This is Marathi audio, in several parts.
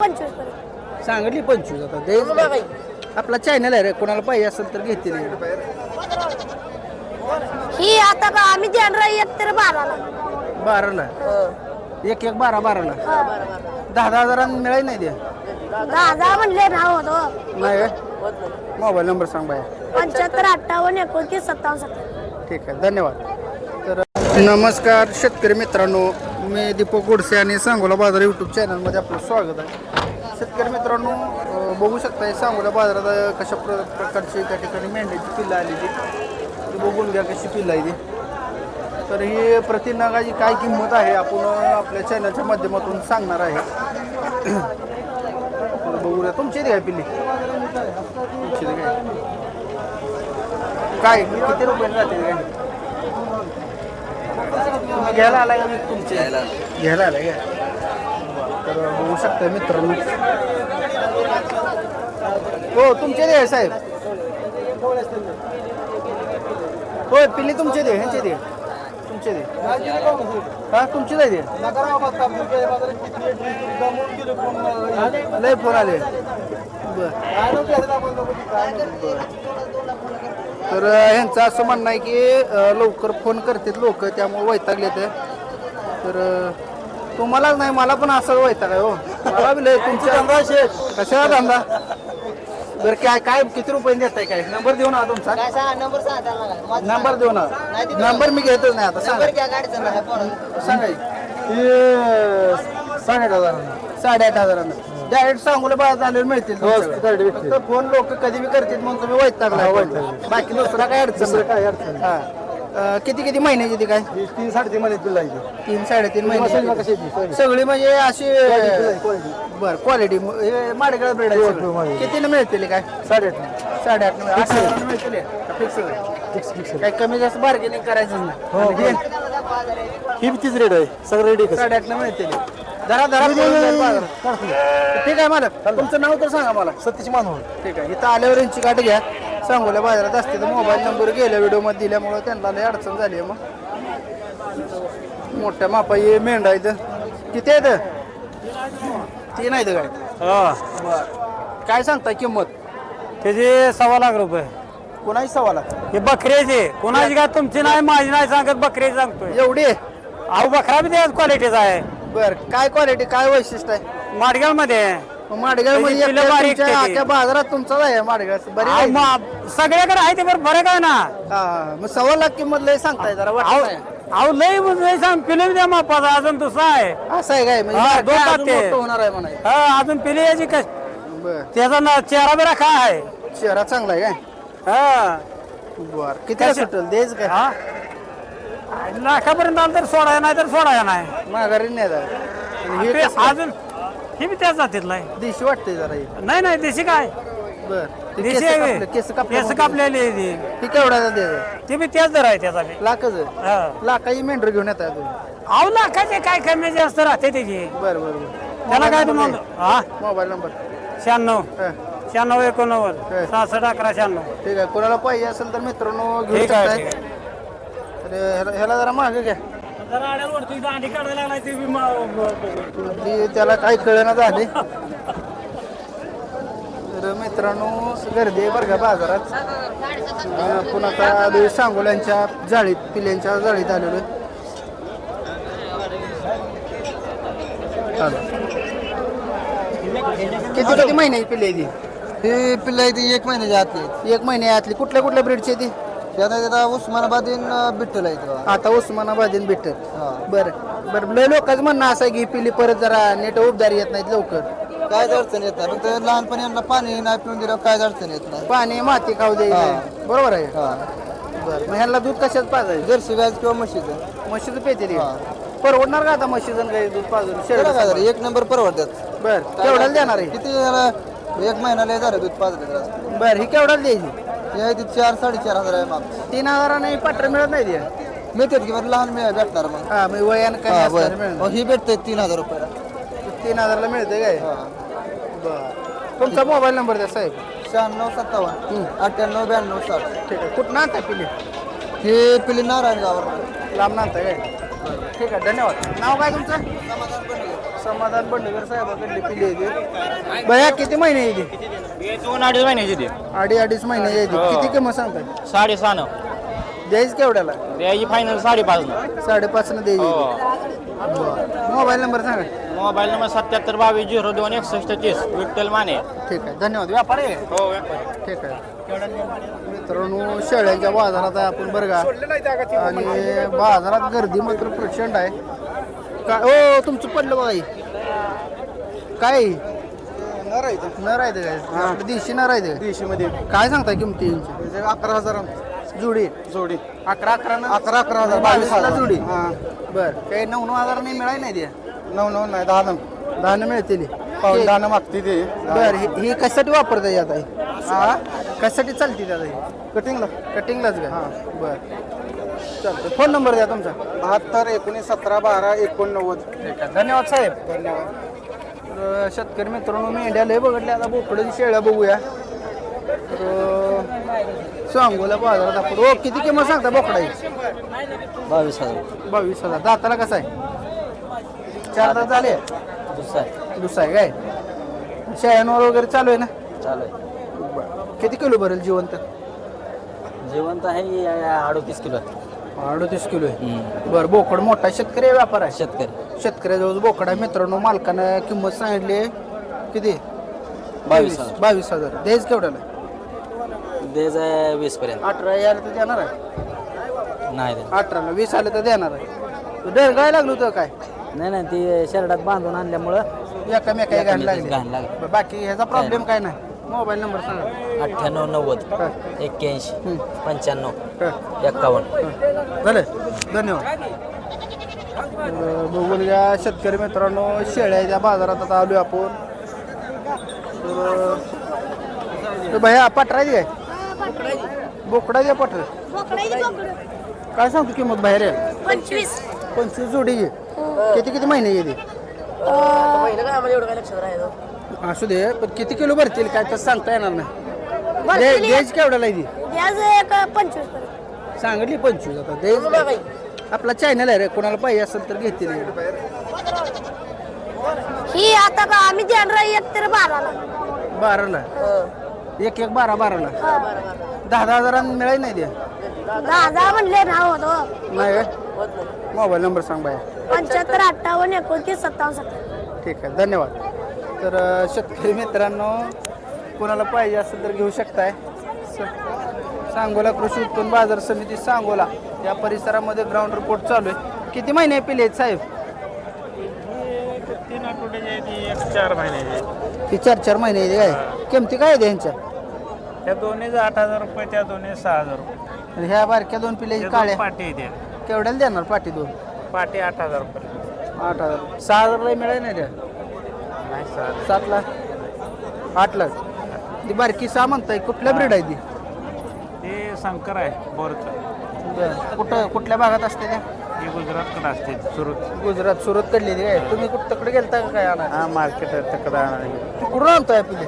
25 पर्यंत. सांगितली 25 आता ते आपला चॅनल आहे रे, कोणाला पाहिजे असेल तर घेतील. ही आता बा आम्ही देणार एक तर 12ला. 12ला एक 12ला 10 हजारांनी मिळाली नाही ते 10 म्हणले ना होतो. नाही. मोबाईल नंबर सांग बाया. 75 58 29 57 70. ठीक आहे, धन्यवाद. तर नमस्कार शेतकरी मित्रांनो, मी दीपक गोडसे आणि सांगोला बाजार यूट्यूब चॅनलमध्ये आपलं स्वागत आहे. शेतकरी मित्रांनो, बघू शकता सांगोला बाजारात कशा प्रकारची त्या ठिकाणी मेंढ्याची पिल्लं आलेली ती बघून घ्या कशी पिल्लं आहे ती. तर ही प्रतिनागाची काय किंमत आहे आपण आपल्या चॅनलच्या माध्यमातून सांगणार आहे. तर बघूया तुमची काय पिल्ली तुमची काय किती रुपये जाते काय तुम्ही घ्यायला आलाय का? तुमचे घ्यायला आलाय का? तर बघू शकता मित्रांनो. हो तुमचे दे साहेब. होय पिल्ली तुमचे दे, ह्यांचे दे, तुमचे दे. हा तुमचे दे. लय फोन आले. तर ह्यांचं असं म्हणणं आहे की लवकर फोन करतात लोक, त्यामुळे वैतागले तर तुम्हालाच नाही मला पण असं वैताग आहे. हो मला बी लय तुमचा धंदा शेष कशा धंदा. बरं काय काय किती रुपये देताय? काय नंबर देऊ ना तुमचा? नंबर देऊ ना. नंबर मी घेतच नाही आता. सांगाय 8,500 डायरेक्ट सांगूला बाहेर आलेले मिळतील. फोन लोक कधी बी करतील म्हणून तुम्ही वैतागला. बाकी दुसरा काय अडचण. हा किती किती महिन्याची ती काय? 3-3.5 महिने तुला 3-3.5 महिने सगळी म्हणजे अशी. बर क्वालिटी माडेगाव ब्रेड आहे. कितीने मिळतील काय? 8.5 मिळतील. फिक्स काय कमी जास्त बार्गेनिंग करायचं नाही. ही तीच रेट आहे सगळं रेडी 8.5 मिळतील. धरा ठीक आहे मालक. तुमचं नाव तर सांगा मला. सतीश मानवळ. ठीक आहे. इथं आल्यावर यांची गाठ घ्या. सांगोल्या बाजारात असते तर मोबाईल नंबर गेल्या व्हिडिओमध्ये दिल्यामुळे त्यांना लय अडचण झाली आहे. मग मोठ्या मापा ये मेंढा इथं किती आहेत? 3 आहेत काय? बर काय सांगताय किंमत त्याचे 1.25 लाख रुपये. कोणाची 1.25 लाख? हे बकऱ्याचे कोणाची काय तुमची नाही माझी नाही सांगत, बकऱ्याची सांगतोय. एवढी? अहो बकरा बी त्याच क्वालिटीचा आहे. बर काय क्वालिटी काय वैशिष्ट्य आहे? माडगाव मध्ये माडगाव मध्ये बाजारात तुमचाच आहे माडगाव बरी सगळ्याकडे आहे ते बरं फरक आहे ना. मग 1.25 लाख किंमत लय सांगताय जरा वाटत. अहो लय सांग पिले द्या मापाचा अजून दुसरा आहे. असं आहे काय? म्हणजे होणार आहे म्हणा. हा अजून पिले याची कश बर त्याचा चेहरा बिरा काय आहे? शहरात चांगला आहे काय? हा बर किती सुटेल द्यायच काय? हा लाखापर्यंत आलं तर सोडायला नाही तर सोडायला नाही. माघारी नाही अजून हे बी त्याच जातीतला आहे. देशी वाटते जरा. नाही नाही देशी काय? बर देशी आहे. केस केस कापलेली आहे ती. ती केवढ्याला द्यायचं? ते बी त्याच दर आहे त्याचा बी. लाखच हा. लाखाची मेंढर घेऊन येतात तुम्ही? अहो लाखाचे काय कमी जास्त राहते त्याची. बरं बरं त्याला काय तुम्हाला हा मोबाईल नंबर 96 हा 96 89 66 11 96. ठीक आहे. कोणाला पाहिजे असेल तर मित्रांनो घेऊ ठीक आहे, शकताय. तर ह्याला जरा मागे घ्या. दांडी काढायला लागलाय ते बी त्याला काही कळना झाले. तर मित्रांनो गर्दी आहे बरं का बाजारात. आपण आता सांगोल्यांच्या जाळीत पिल्यांच्या जाळीत आलेलो आहे. किती किती महिन्याची पिल्ली आहे ती? ही पिल्ला आहे ती 1 महिन्याच्या आतली. 1 महिन्यातली. कुठल्या कुठल्या ब्रीडची आहे ती? त्याला उस्मानाबादीन बिट्टल आहे. आता उस्मानाबादीन भेटत. बरं बरं लय लोकांचं म्हणणं असं आहे की पिल्ली परत जरा नेट उबदार येत नाहीत लवकर. काय अडचण येत नाही. फक्त लहानपणी यांना पाणी नाही पिऊन दिलं काय अडचण येत नाही. पाणी माती खाऊ दे. बरोबर आहे. बरं मग ह्यांना दूध कशाच पाजायचं? जर्सी गाय किंवा म्हशीचं. म्हशीचं पेते ते परवडणार का आता म्हशीचं काही दूध पाजून? 1 नंबर परवडतात. बरं केवढ्याला देणार आहे? किती 1 महिन्याला झालं दूध पाजलं. बरं ही केवढ्याला द्यायची? ती 4-4.5 हजार आहे माप. 3,000 पात्र मिळत नाही ते. मिळतात की बरं लहान भेटणार मग. हा मग वयानं कमी असणारे मिळणार. ही भेटते 3,000 रुपयाला. 3,000ला मिळते काय? बरं तुमचा मोबाईल नंबर द्या साहेब. 9657 98 92 60. ठीक आहे. कुठं आणता पिली? हे पिली नारायण गावावर लांब आणता काय? ठीक आहे धन्यवाद. नाव काय तुमचं? समाधान बनले. समाधान बंडगर साहेबाकडली पिली आहे भैया किती महिने येते 2-2.5 महिन्याची ती अडीच महिने येते किती किंमत सांगताय 6.5 द्यायच केवढ्याला द्यायची फायनल 5.5 5.5 न द्यायची मोबाईल नंबर सांगा मोबाईल नंबर 7722026130 विठ्ठल माने. ठीक आहे धन्यवाद व्यापारी आहे? हो ठीक आहे मित्रांनो शेळ्यांच्या बाजारात आहे आपण बरं का आणि बाजारात गर्दी मात्र प्रचंड आहे काय हो तुमचं पडलं बघा ही. काय नर आहे ते काय दिवशी नर आहे ते दिवशीमध्ये काय सांगताय किमती यांची 11,000 जोडी जोडी 11,000 11,000 22,000 जोडी हां बर काही 9,000 नाही मिळाय नाही ते 9 नाही 10 10 मिळतील पाऊन 10 मागते ते बर ही कशासाठी वापरता आता ही हा कशासाठी चालते दादा ही कटिंगला कटिंगलाच का बर चालतं फोन नंबर द्या तुमचा 72 19 17 12 89. ठीक आहे धन्यवाद साहेब धन्यवाद शेतकरी मित्रांनो मेंढ्या लय बघितल्या आता बोकडाची शेळ्या बघूया तर सांगोला बाजारात आपण हो किती किंमत सांगता बोकडाची 22,000 दाताला कसं आहे 4 दात झाले दुसरा आहे काय शेळ्यांवर वगैरे चालू आहे ना किती किलो भरेल जिवंत जिवंत आहे 38 किलो 38 किलो आहे बरं बोकड मोठा शेतकरी आहे, व्यापार आहे शेतकरी शेतकऱ्याजवळ बोकड आहे मित्रांनो मालकानं किंमत सांगितली किती 22,000 द्यायच केवढ्याला देज आहे 20 पर्यंत 18 यायला तर देणार आहे नाही 18ला 20 आले तर देणार आहे डर काय लागलं होतं काय नाही ती शर्टात बांधून आणल्यामुळं एकामेकाही घाण लागली घाण लागली. बरं, बाकी ह्याचा प्रॉब्लेम काय नाही मोबाईल नंबर सांगा 98 90 81 95 हं. 51. झालं धन्यवाद बघून घ्या शेतकरी मित्रांनो शेळ्या त्या बाजारात आता आलोय आपण तर भैया पटरायची काय बोकडा द्या पटर काय सांगतो किंमत बाहेर आहे 25 जोडीची किती किती महिने येते असू दे पण किती किलो भरतील काय तसं सांगता येणार नाही द्यायची केवढ्याला आहे ती एक 25 सांगितली 25 आता द्यायची आपला चॅनल आहे रे कोणाला पाहिजे असेल तर घेतील ही आता का आम्ही देणार एक तर 12ला 12ला एक 12ला 10,000 मिळाली नाही ते 10,000 म्हणले नाव होतो नाही मोबाईल नंबर सांग बाया 75 58 29 57 ठीक आहे धन्यवाद तर शेतकरी मित्रांनो कोणाला पाहिजे असेल तर घेऊ शकताय सांगोला कृषी उत्पन्न बाजार समिती सांगोला या परिसरामध्ये ग्राउंड रिपोर्ट चालू आहे किती महिने पिले आहेत साहेब 3 आठवड्याची आहे ती 4 महिन्याची. ती 4 महिने येते काय किमती काय आहे यांच्या त्या दोन्ही 8,000 रुपये त्या दोन्ही 6,000 रुपये आणि ह्या बारक्या दोन पिल्याची काळ्या पाटी आहे त्या केवढ्याला देणार पाठी दोन पाटी 8,000 रुपये 8,000 6,000ला मिळाली नाही त्या नाही 6,000 7 8 ती बारकी 6 म्हणताय कुठल्या ब्रीड आहे ती ते शंकर आहे बोरचं कुठल्या भागात असते त्या ही गुजरातकडे असते गुजरात सुरत कडली ती काय तुम्ही तिकडे गेलता का काय आणा हा मार्केट तक्रार कुठून आणताय आपले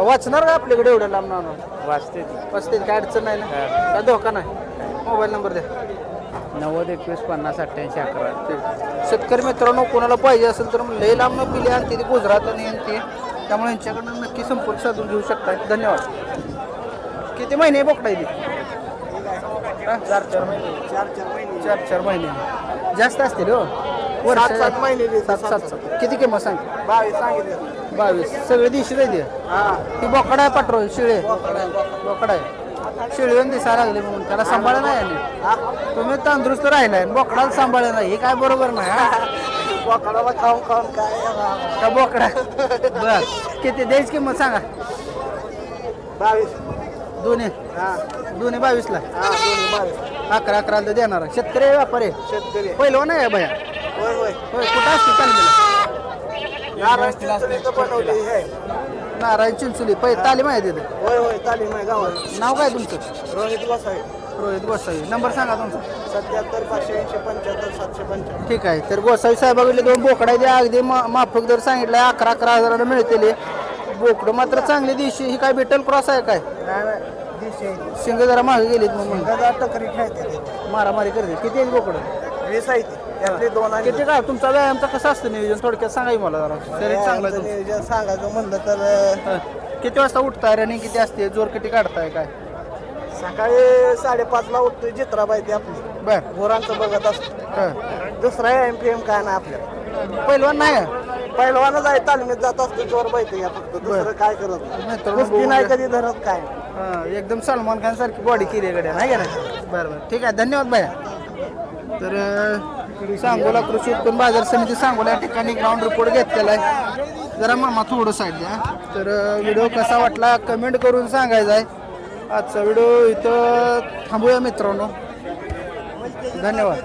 वाचणार का आपल्याकडे एवढं लांब आणून वाचते ती वाचते काय अडचण नाही ना काय धोका नाही मोबाईल नंबर द्या 90 21 50 88 11. शेतकरी मित्रांनो कोणाला पाहिजे असेल तर लई लांब न पिली आणि ती गुजरात आणि ते त्यामुळे यांच्याकडनं नक्की संपर्क साधून घेऊ शकताय धन्यवाद किती महिने बोकडा ती 4 महिने जास्त असतील हो वर्ष 7 महिने 7 किती किंमत सांग 22 सांगितलं 22 सगळे दिवशी जायचे ती बोकडा आहे पाठरो शिळे बोकडा आहे शिळीवून दिसायला लागले म्हणून त्याला सांभाळ नाही आले तुम्ही तंदुरुस्त राहिलाय बोकडाला सांभाळ नाही हे काय बरोबर नाही बोकडाला खाऊन खाऊन काय का बोकडा बर किती द्यायची किंमत सांगा 22 दोन्ही 22ला 11 तर देणार शेतकरी आहे, व्यापारी आहे? शेतकरी पहिलं नाही आहे भया होय होय होय कुठं असते तालमीला नारायण चिंचोली पहिले तालीम आहे तिथे होय होय तालीम आहे गावात नाव काय तुमचं रोहित गोसावी रोहित गोसावी नंबर सांगा तुमचा 77 580 75 755. ठीक आहे तर गोसावी साहेबाकडले 2 बोकडा द्या अगदी माफक दर सांगितलं 11,000 मिळतील बोकडं मात्र चांगली दिवशी ही काय बेटल क्रॉस आहे काय शिंग जरा मागे गेलीत मग दादा टकरी खेळते मारामारी करते किती आहे बोकडं 20 आहे ती त्यातली 2 आणि किती काय तुमचा व्यायामचा कसं असतं नियोजन थोडक्यात सांगाय मला जरा शरीर चांगलं आहे तुमचं. नियोजन सांगायचं म्हणलं तर हं. किती वाजता उठताय रनिंग किती असते जोर किती काढताय काय सकाळी 5:30ला उठतोय जित्राबाई ती आपली बर गुरांचं बघत असतो हं. दुसरा एम काय नाही आपल्याला पहिलवान नाही आहे? पहिलवानच आहे तालमीत जात असतो जोर बायते या फक्त दुसरं काय करत नाही. मित्रांनो, कुस्ती नाही कधी धरत काय हां, एकदम सलमान खान सारखी बॉडी केली आहे गड्या नाही का नाही बरं बरं ठीक आहे धन्यवाद भैया तर सांगोला कृषी उत्पन्न बाजार समिती सांगोला या ठिकाणी ग्राउंड रिपोर्ट घेतलेला आहे जरा मामा थोडं साईड द्या तर व्हिडिओ कसा वाटला कमेंट करून सांगायचा आहे आजचा व्हिडिओ इथं थांबूया मित्रांनो धन्यवाद